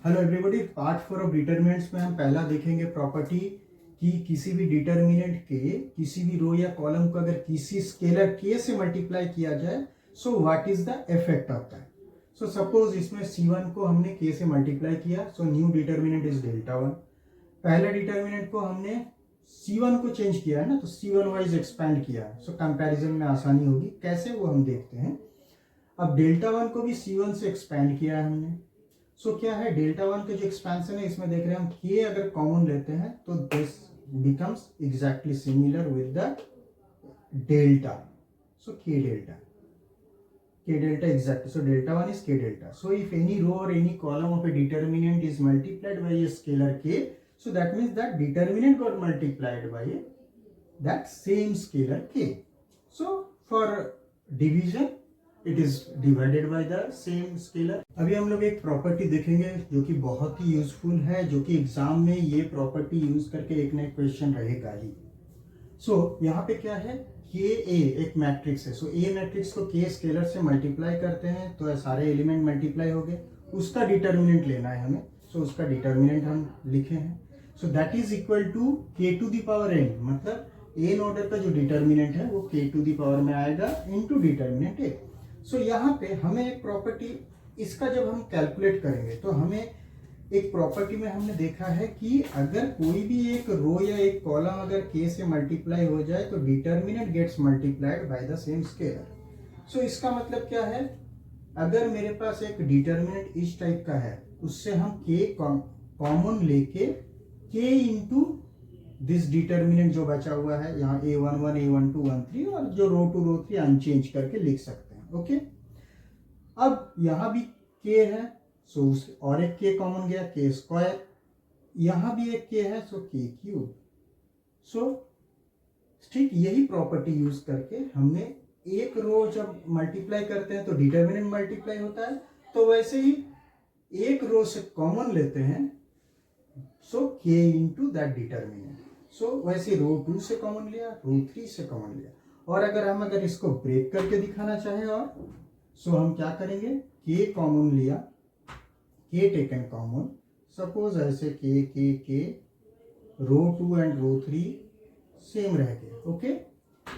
Hello everybody, part 4 of determinants में हम पहला देखेंगे प्रॉपर्टी कि किसी भी डिटरमिनेंट के किसी भी रो या कॉलम को अगर किसी स्केलर के से मल्टीप्लाई किया जाए so what is the effect of that. So suppose इसमें C1 को हमने के से मल्टीप्लाई किया, so new determinant is delta 1। पहले डिटरमिनेंट को हमने C1 को चेंज किया है ना, तो C1 वाइज एक्सपैंड किया है, सो कंपैरिजन में आसानी होगी। कैसे वो हम देखते हैं। अब डेल्टा 1 को भी C1 से एक्सपैंड किया है हमने। सो क्या है, डेल्टा 1 का जो एक्सपेंशन है इसमें देख रहे हैं हम के अगर कॉमन लेते हैं तो this becomes exactly similar with the delta. So K delta exactly. So delta 1 is k delta. So if any row or any column of a determinant is multiplied by a scalar k, so that means that determinant got multiplied by that same scalar k. So for division it is divided by the same scalar. अभी हम लोग एक property देखेंगे जो कि बहुत ही useful है, जो कि एग्जाम में ये प्रॉपर्टी यूज करके एक ना एक क्वेश्चन रहेगा ही। सो यहाँ पे क्या है, के ए एक मैट्रिक्स है। सो ए मैट्रिक्स को के स्केलर से मल्टीप्लाई करते हैं तो सारे एलिमेंट मल्टीप्लाई हो गए, उसका डिटर्मिनेंट लेना है हमें। सो उसका डिटर्मिनेंट हम लिखे हैं, so that is equal to k to the power n, मतलब एन ऑर्डर का जो डिटर्मिनेंट है वो के टू द पावर में आएगा इनटू डिटर्मिनेंट ए। सो यहाँ पे हमें एक प्रॉपर्टी, इसका जब हम कैलकुलेट करेंगे तो हमें एक प्रॉपर्टी में हमने देखा है कि अगर कोई भी एक रो या एक कॉलम अगर के से मल्टीप्लाई हो जाए तो determinant gets multiplied by the same scalar. So इसका मतलब क्या है, अगर मेरे पास एक डिटर्मिनेंट इस टाइप का है उससे हम के कॉमन लेके के इंटू दिस डिटर्मिनेंट जो बचा हुआ है यहाँ A11 A12 A13 और जो रो टू रो 3 अनचेंज करके लिख सकते हैं। ओके, अब यहाँ भी के है, सो और एक के कॉमन गया, के स्क्वायर। यहां भी एक के है, सो के क्यूब। सो ठीक यही प्रॉपर्टी यूज करके हमने एक रो जब मल्टीप्लाई करते हैं तो डिटर्मिनेंट मल्टीप्लाई होता है, तो वैसे ही एक रो से कॉमन लेते हैं, सो के इंटू दैट डिटर्मिनेंट। सो वैसे रो 2 से कॉमन लिया, रो 3 से कॉमन लिया। और अगर इसको ब्रेक करके दिखाना चाहें और सो हम क्या करेंगे, के कॉमन लिया, के टेकन कॉमन, सपोज ऐसे के रो 2 एंड रो 3 सेम रह गए। ओके,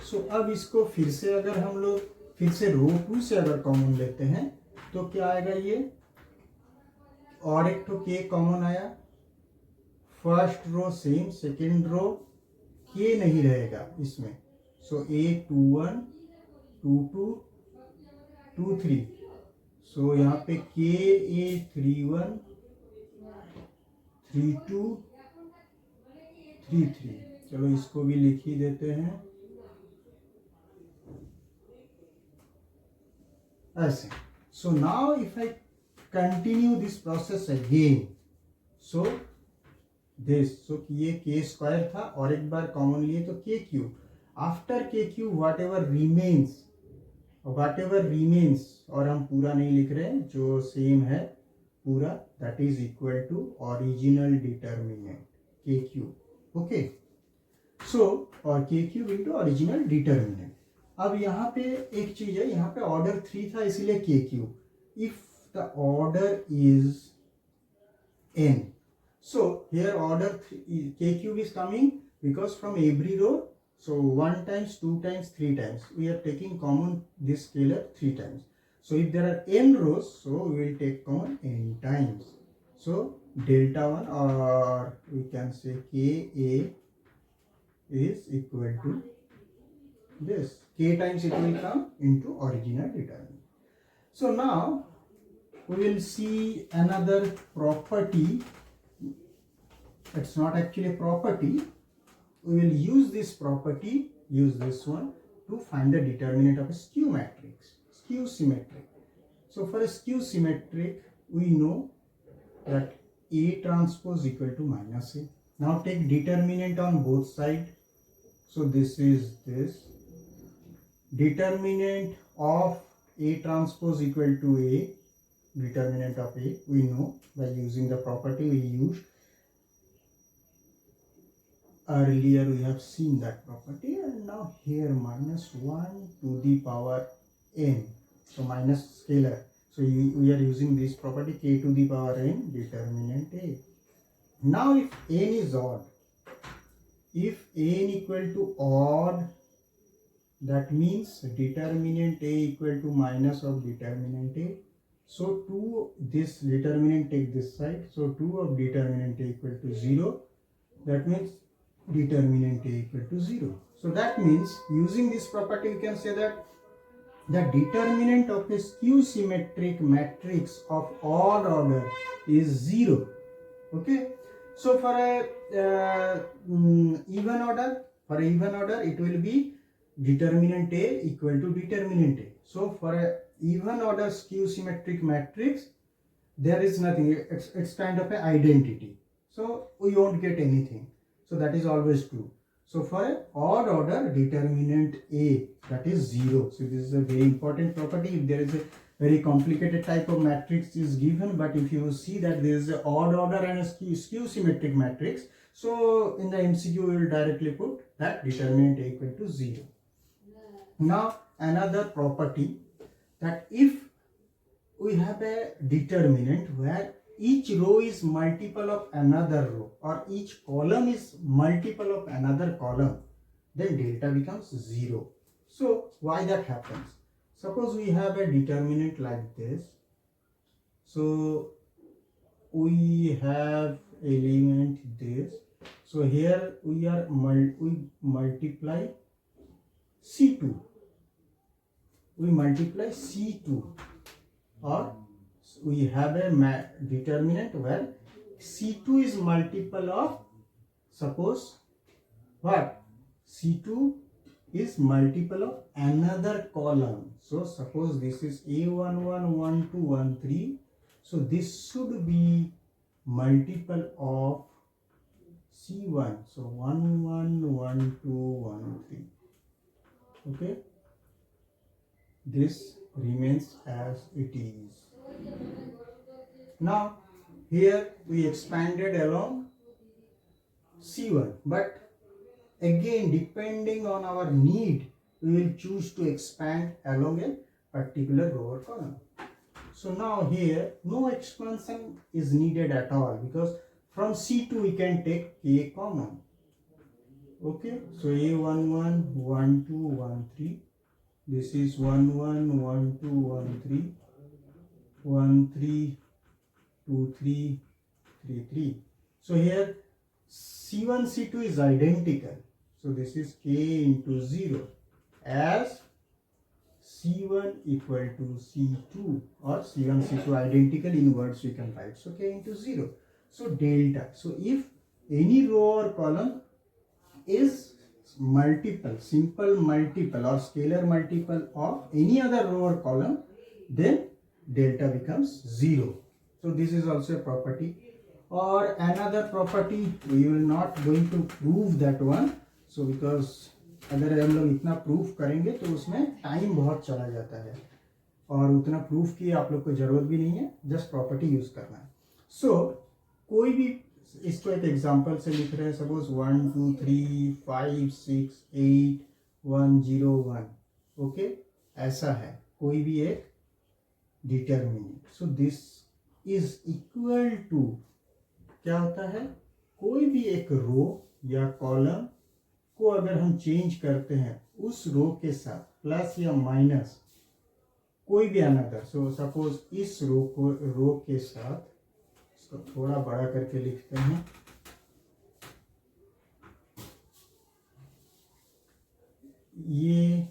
सो अब इसको फिर से अगर हम लोग फिर से रो 2 से अगर कॉमन लेते हैं तो क्या आएगा, ये और एक तो के कॉमन आया, first row same, second row k नहीं रहेगा इसमें। सो A21 22 23, सो यहाँ पे के A31 32 33, चलो इसको भी लिख ही देते हैं ऐसे। So now if I continue this process again, so this, so ये के स्क्वायर था और एक बार कॉमन लिए तो के क्यूब। आफ्टर के क्यूब व्हाट एवर रिमेन्स, और हम पूरा नहीं लिख रहे हैं, जो सेम है पूरा, that is equal to original determinant के क्यूब। ओके, सो और k cube into original determinant. अब यहाँ पे एक चीज है, यहाँ पे ऑर्डर 3 था इसीलिए के cube. If the order is n, so here order k cube is coming because from every row, so 1 times 2 times 3 times we are taking common this scalar 3 times. So if there are n rows, so we will take common n times. So delta 1, or we can say ka is equal to this, k times it will come into original determinant. So now we will see another property. It's not actually a property. We will use this property, use this one to find the determinant of a skew matrix, skew symmetric. So for a skew symmetric, we know that A transpose equal to minus A. Now take determinant on both sides. So this is this. Determinant of A transpose equal to A, determinant of A, we know by using the property we used. Earlier we have seen that property, and now here minus 1 to the power n, so minus scalar, So we are using this property k to the power n determinant A. Now if n is odd, if n equal to odd, that means determinant A equal to minus of determinant A. So 2, this determinant take this side, so 2 of determinant A equal to 0. That means determinant A equal to 0. So that means using this property you can say that the determinant of a skew symmetric matrix of odd order is 0. Okay. So for a even order, it will be determinant A equal to determinant A. So for a even order skew symmetric matrix, there is nothing, it's kind of an identity, so we won't get anything. So that is always true. So for a odd order determinant A, that is 0. So this is a very important property. If there is a very complicated type of matrix is given, but if you see that there is an odd order and a skew symmetric matrix, so in the MCQ we will directly put that determinant A equal to 0. Now another property, that if we have a determinant where each row is multiple of another row or each column is multiple of another column, then delta becomes 0. So why that happens? Suppose we have a determinant like this. So we have element this. So here we are we multiply C2. We multiply C2, or we have a determinant where C2 is multiple of, suppose what? C2 is multiple of another column. So suppose this is A11, 1, 2, 1, 3. So this should be multiple of C1. So 1, 1, 1, 2, 1, 3. Okay. This remains as it is. Now here we expanded along C1, but again depending on our need we will choose to expand along a particular row or column. So now here no expansion is needed at all, because from C2 we can take K common. Okay, so A11, 1, 2, 1, 3. This is 1, 1, 1, 2, 1, 3, 1, 3, 2, 3, 3, 3. So here C1, C2 is identical. So this is K into 0, as C1 equal to C2, or C1, C2 identical in words we can write. So K into 0. So delta. So if any row or column is multiple, simple multiple or scalar multiple of any other row or column, then delta becomes 0. So this is also a property. Or another property, we will not going to prove that one. So because अगर हम लोग इतना proof करेंगे तो उसमें time बहुत चला जाता है, और उतना प्रूफ की आप लोग को जरूरत भी नहीं है, जस्ट प्रॉपर्टी यूज करना है. सो कोई भी इसको एक एग्जांपल से लिख रहे हैं, सपोज 1 2 3 5 6 8 1 0 1. ओके, ऐसा है कोई भी एक determinant. So this is equal to, क्या होता है, कोई भी एक रो या कॉलम को अगर हम चेंज करते हैं उस रो के साथ प्लस या माइनस कोई भी अनदर. सो सपोज इस रो के साथ, इसको थोड़ा बड़ा करके लिखते हैं, ये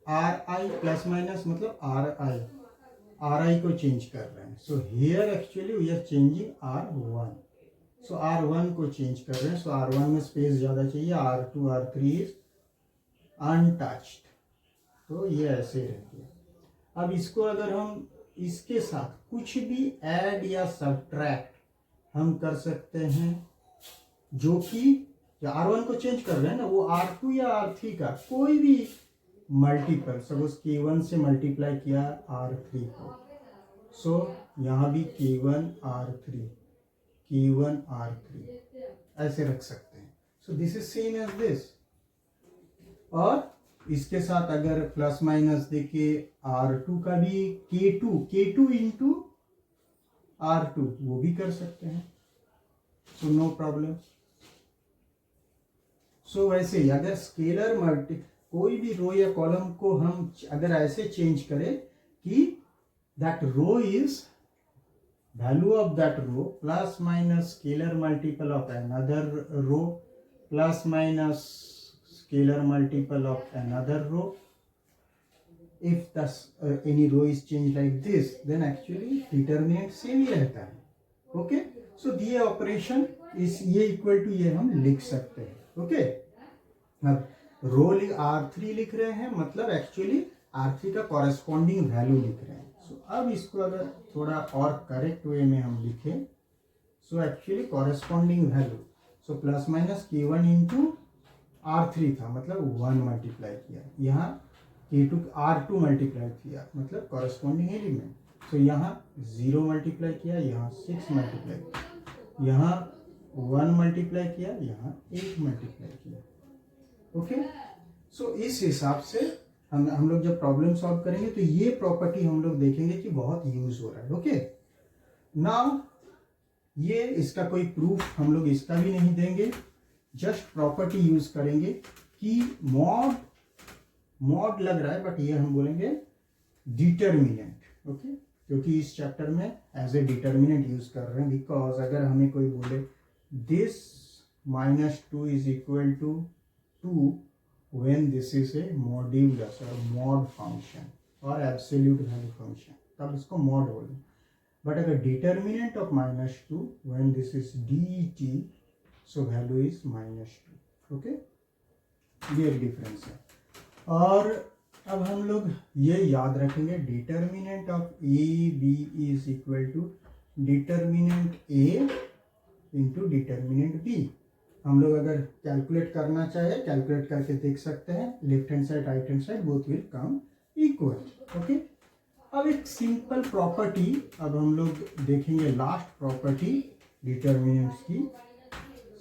आर आई प्लस माइनस मतलब आर आई को चेंज कर रहे हैं. So here actually we are changing R1. So R1 को चेंज कर रहे हैं. सो R1 में स्पेस ज़्यादा चाहिए, R2 R3 इज अनटच्ड. तो ये ऐसे रहती है. अब इसको अगर हम इसके साथ कुछ भी ऐड या सब्ट्रैक्ट हम कर सकते हैं, जो कि R1 को चेंज कर रहे हैं ना, वो R2 या R3 का कोई भी मल्टीपल, सपोज K1 से मल्टीप्लाई किया R3 को, सो यहाँ भी K1 R3 K1 R3 ऐसे रख सकते हैं. So this is same as this. और इसके साथ अगर प्लस माइनस देखिए R2 का भी K2 इंटू R2 वो भी कर सकते हैं, सो नो प्रॉब्लम। सो वैसे ही अगर स्केलर मल्टी कोई भी रो या कॉलम को हम अगर ऐसे चेंज करें कि that row is value of that row plus minus scalar multiple of another row plus minus scalar multiple of another row, if thus any row is changed like this then actually determinant same ही रहता है। Okay, सो ये operation इस ये equal to ये हम लिख सकते हैं। ओके, अब रो R3 लिख रहे हैं मतलब एक्चुअली R3 का कॉरेस्पॉन्डिंग वैल्यू लिख रहे हैं। सो अब इसको अगर थोड़ा और करेक्ट वे में हम लिखें, so actually corresponding value, so plus minus K1 into R3 था मतलब 1 मल्टीप्लाई किया, यहाँ K2 R2 मल्टीप्लाई किया मतलब कॉरेस्पॉन्डिंग एलिमेंट, सो यहाँ 0 मल्टीप्लाई किया, यहाँ 6 मल्टीप्लाई किया, यहाँ 1 मल्टीप्लाई किया, यहाँ 8 मल्टीप्लाई किया। ओके, सो इस हिसाब से हम लोग जब प्रॉब्लम सॉल्व करेंगे तो ये प्रॉपर्टी हम लोग देखेंगे कि बहुत यूज हो रहा है। ओके, नाउ ये इसका कोई प्रूफ हम लोग इसका भी नहीं देंगे, जस्ट प्रॉपर्टी यूज करेंगे कि मॉड लग रहा है बट ये हम बोलेंगे डिटर्मिनेंट। ओके, क्योंकि इस चैप्टर में एज ए डिटर्मिनेंट यूज कर रहे हैं, बिकॉज अगर हमें कोई बोले this -2 is equal to 2 when this is a modulus or mod function or absolute value function, तब इसको mod बोलेंगे। बट अगर determinant of -2 when this is dt, so value is -2। Okay, ये एक डिफरेंस है। और अब हम लोग ये याद रखेंगे determinant of A B is equal to determinant A into determinant B. हम लोग अगर कैलकुलेट करना चाहे कैलकुलेट करके देख सकते हैं, left hand side right hand side both will come equal. Okay, अब एक सिंपल प्रॉपर्टी अब हम लोग देखेंगे, लास्ट प्रॉपर्टी डिटर्मिनेंट्स की।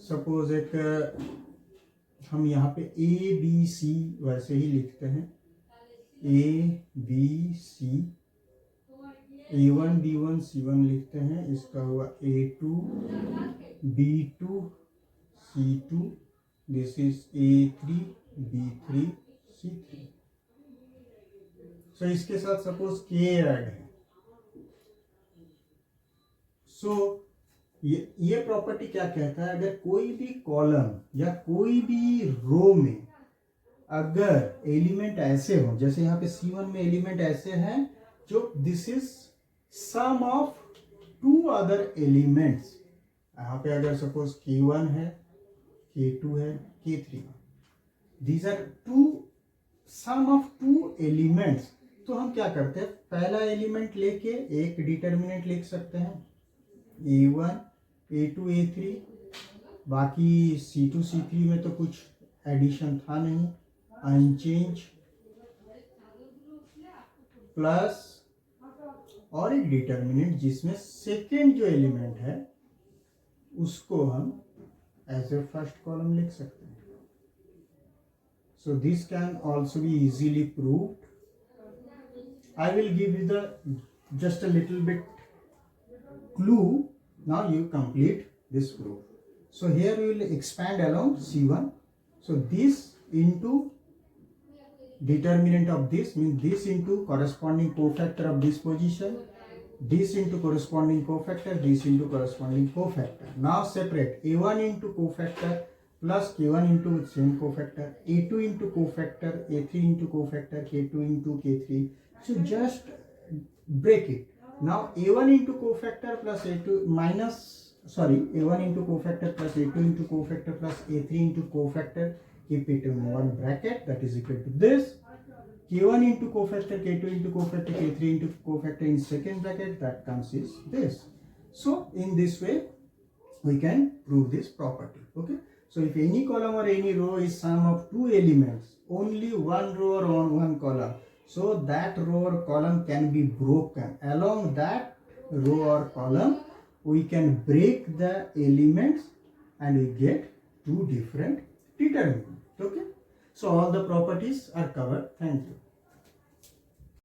सपोज एक हम यहाँ पे ए बी सी वैसे ही लिखते हैं, A B C, A1 B1 C1 लिखते हैं, इसका हुआ A2 B2 C2, this is A3 B3 C3। सो इसके साथ सपोज K ऐड है, सो ये प्रॉपर्टी क्या कहता है, अगर कोई भी कॉलम या कोई भी रो में अगर एलिमेंट ऐसे हो, जैसे यहाँ पे C1 में एलिमेंट ऐसे हैं जो this is sum of 2 other elements, यहाँ पे अगर सपोज K1 है, K2 है, K3, these are sum of 2 elements, तो हम क्या करते हैं, पहला एलिमेंट लेके एक डिटर्मिनेंट लिख सकते हैं, A1 A2 A3, बाकी C2 C3 में तो कुछ एडिशन था नहीं, अनचेंज, प्लस और एक डिटर्मिनेंट जिसमें सेकेंड जो एलिमेंट है उसको हम एज ए फर्स्ट कॉलम लिख सकते हैं। So this can also be easily proved. I will give you the just a little bit clue. Now you complete this proof. So here we will expand along C1. So this into determinant of this means this into corresponding cofactor of this position, this into corresponding cofactor, this into corresponding cofactor. Now separate A1 into cofactor plus K1 into same cofactor, A2 into cofactor, A3 into cofactor, K2 into K3. So just break it. Now A1 into cofactor plus A2 minus, sorry, A1 into cofactor plus A2 into cofactor plus A3 into cofactor, keep it in one bracket, that is equal to this. K1 into cofactor, K2 into cofactor, K3 into cofactor in second bracket, that comes is this. So in this way we can prove this property. Okay. So if any column or any row is sum of 2 elements, only one row or one column, so that row or column can be broken. Along that row or column we can break the elements and we get 2 different determinants. Okay. So all the properties are covered. Thank you.